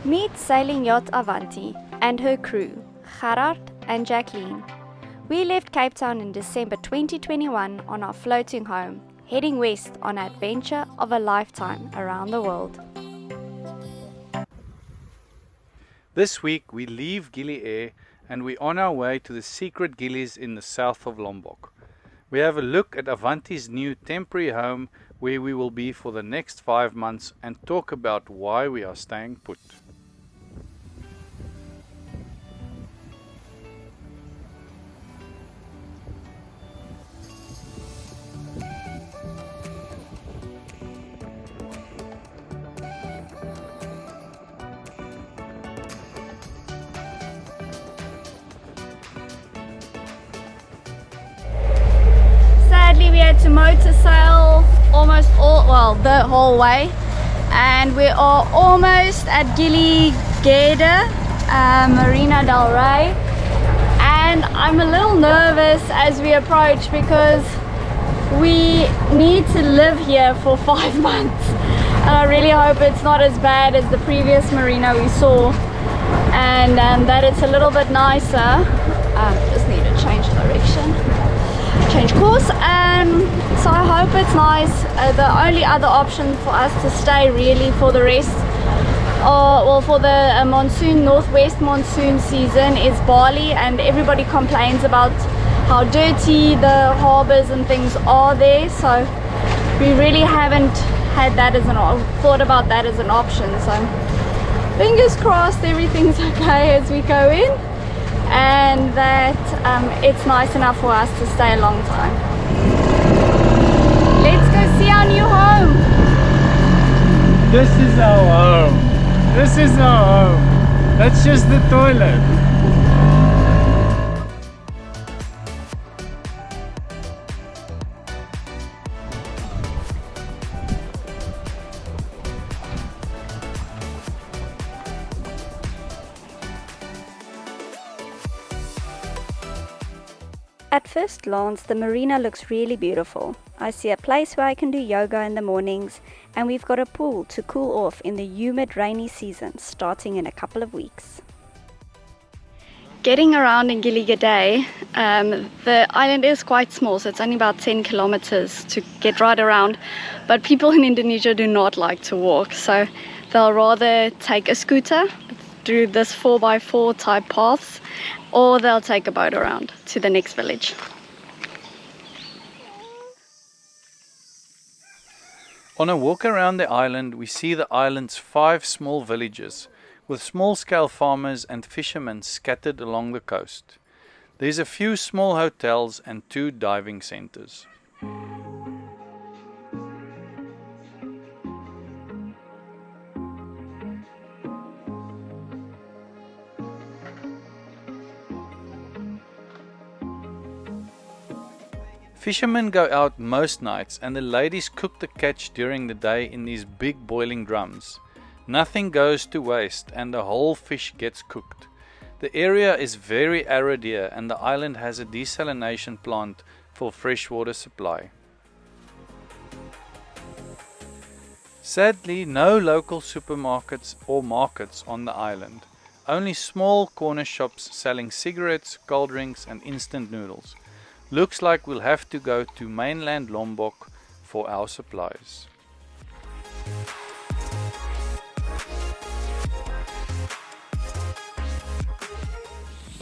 Meet sailing yacht Avanti and her crew, Gerard and Jacqueline. We left Cape Town in December 2021 on our floating home, heading west on an adventure of a lifetime around the world. This week we leave Gili and we're on our way to the secret Gilis in the south of Lombok. We have a look at Avanti's new temporary home where we will be for the next 5 months and talk about why we are staying put. Sadly, we had to motor sail the whole way, and we are almost at Gili, Gede, Marina del Rey, and I'm a little nervous as we approach because we need to live here for 5 months, and I really hope it's not as bad as the previous marina we saw, and that it's a little bit nicer. Just need to change course, so I hope it's nice. The only other option for us to stay really for the rest, for the northwest monsoon season, is Bali, and everybody complains about how dirty the harbors and things are there, so we really haven't thought about that as an option. So fingers crossed everything's okay as we go in, and that it's nice enough for us to stay a long time. Let's go see our new home. This is our home. This is our home. That's just the toilet. At first glance, the marina looks really beautiful. I see a place where I can do yoga in the mornings, and we've got a pool to cool off in the humid rainy season starting in a couple of weeks. Getting around in Gili Gede, the island is quite small, so it's only about 10 kilometers to get right around, but people in Indonesia do not like to walk, so they'll rather take a scooter, do this 4x4 type paths, or they'll take a boat around to the next village. On a walk around the island, we see the island's 5 small villages, with small-scale farmers and fishermen scattered along the coast. There's a few small hotels and 2 diving centers. Fishermen go out most nights, and the ladies cook the catch during the day in these big boiling drums. Nothing goes to waste, and the whole fish gets cooked. The area is very arid here, and the island has a desalination plant for freshwater supply. Sadly, no local supermarkets or markets on the island. Only small corner shops selling cigarettes, cold drinks and instant noodles. Looks like we'll have to go to mainland Lombok for our supplies.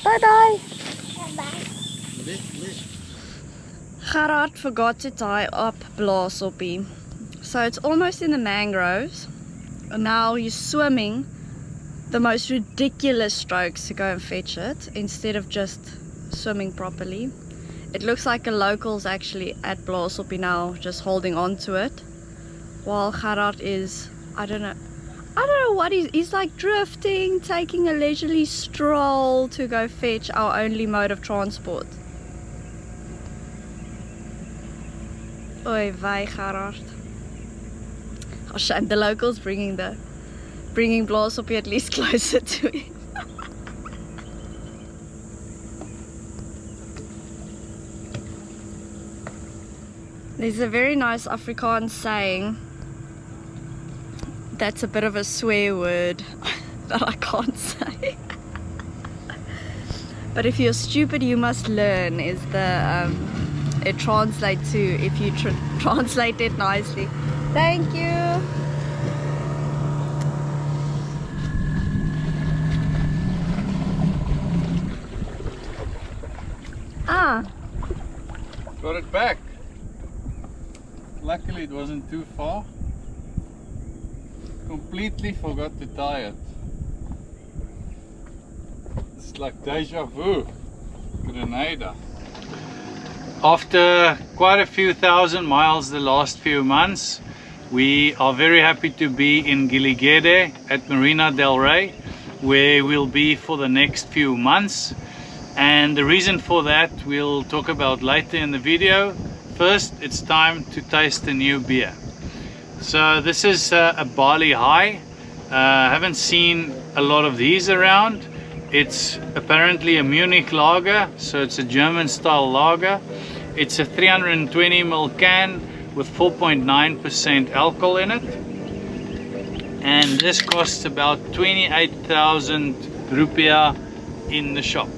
Bye-bye. Gerard forgot to tie up Blasoppie. So it's almost in the mangroves. And now he's swimming the most ridiculous strokes to go and fetch it instead of just swimming properly. It looks like a local's actually at Blasoppie now, just holding on to it, while Gerard is, I don't know what he's like drifting, taking a leisurely stroll to go fetch our only mode of transport. Oy vey, Gerard. Oh shame, the locals bringing Blasoppie at least closer to him. There's a very nice Afrikaans saying that's a bit of a swear word. that I can't say. But if you're stupid, you must learn is the it translates to if you translate it nicely. Thank you. Ah. Got it back. Luckily it wasn't too far. Completely forgot to tie it. It's like deja vu. Grenada. After quite a few thousand miles the last few months, we are very happy to be in Gili at Marina del Rey, where we'll be for the next few months. And the reason for that we'll talk about later in the video. First, it's time to taste the new beer. So this is a barley high. Haven't seen a lot of these around. It's apparently a Munich lager, so it's a German style lager. It's a 320 ml can with 4.9% alcohol in it. And this costs about 28,000 rupiah in the shop.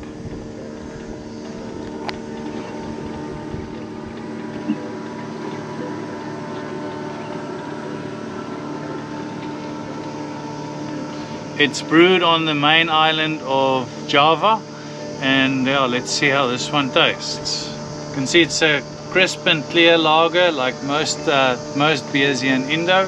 It's brewed on the main island of Java, and yeah, let's see how this one tastes. You can see it's a crisp and clear lager like most beers here in Indo.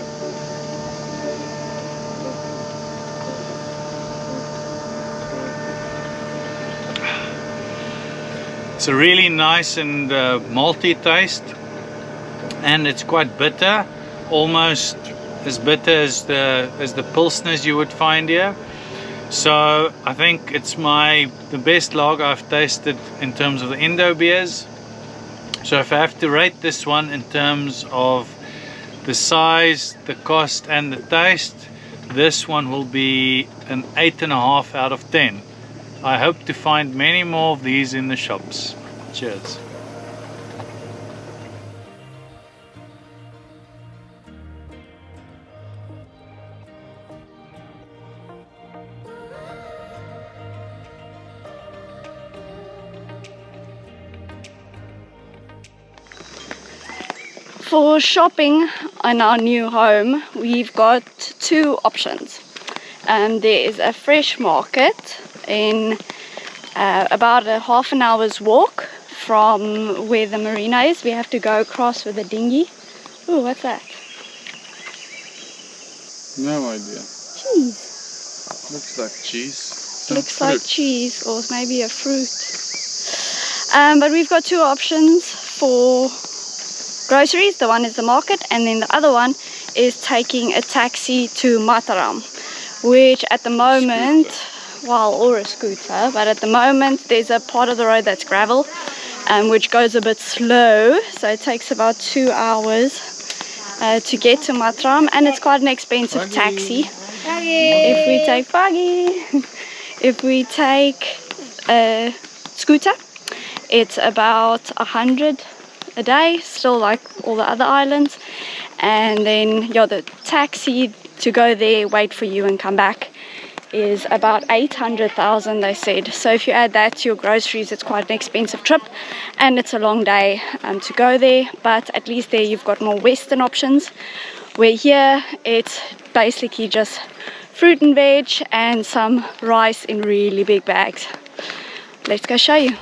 It's a really nice and malty taste, and it's quite bitter, almost as bitter as the pilsners you would find here. So I think it's the best lager I've tasted in terms of the Indo beers. So if I have to rate this one in terms of the size, the cost and the taste, this one will be an 8.5 out of 10. I hope to find many more of these in the shops. Cheers. For shopping in our new home, we've got two options. There is a fresh market in about a half an hour's walk from where the marina is. We have to go across with a dinghy. Ooh, what's that? No idea. Cheese. Looks like cheese. Looks like cheese, or maybe a fruit. But we've got two options for groceries. The one is the market, and then the other one is taking a taxi to Mataram, which at the moment, well, or a scooter, but at the moment there's a part of the road that's gravel, which goes a bit slow, so it takes about 2 hours to get to Mataram, and it's quite an expensive taxi. If we take a scooter, it's about 100 a day, still like all the other islands, and then the taxi to go there, wait for you and come back is about 800,000 they said. So if you add that to your groceries, it's quite an expensive trip, and it's a long day to go there, but at least there you've got more western options, where here it's basically just fruit and veg and some rice in really big bags. Let's go show you.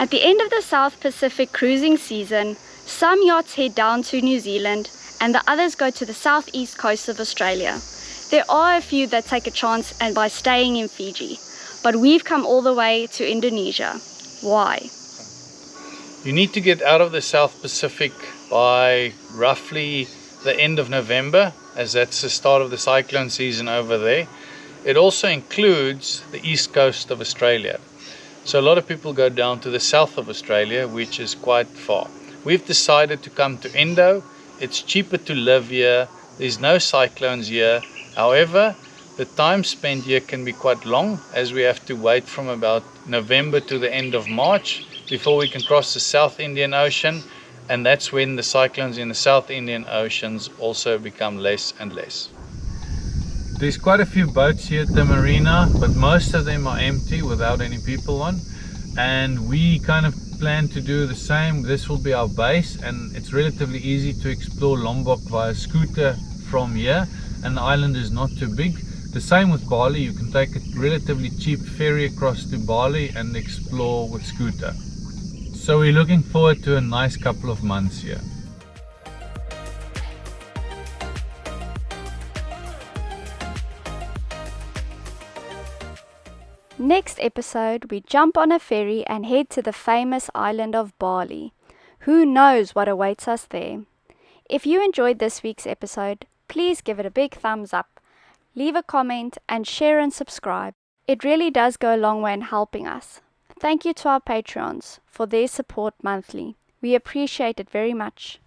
At the end of the South Pacific cruising season, some yachts head down to New Zealand and the others go to the southeast coast of Australia. There are a few that take a chance and by staying in Fiji, but we've come all the way to Indonesia. Why? You need to get out of the South Pacific by roughly the end of November, as that's the start of the cyclone season over there. It also includes the east coast of Australia. So a lot of people go down to the south of Australia, which is quite far. We've decided to come to Indo. It's cheaper to live here. There's no cyclones here. However, the time spent here can be quite long, as we have to wait from about November to the end of March before we can cross the South Indian Ocean, and that's when the cyclones in the South Indian Oceans also become less and less. There's quite a few boats here at the marina, but most of them are empty without any people on, and we kind of plan to do the same. This will be our base, and it's relatively easy to explore Lombok via scooter from here, and the island is not too big. The same with Bali. You can take a relatively cheap ferry across to Bali and explore with scooter. So we're looking forward to a nice couple of months here. Next episode, we jump on a ferry and head to the famous island of Bali. Who knows what awaits us there? If you enjoyed this week's episode, please give it a big thumbs up, leave a comment and share and subscribe. It really does go a long way in helping us. Thank you to our Patreons for their support monthly. We appreciate it very much.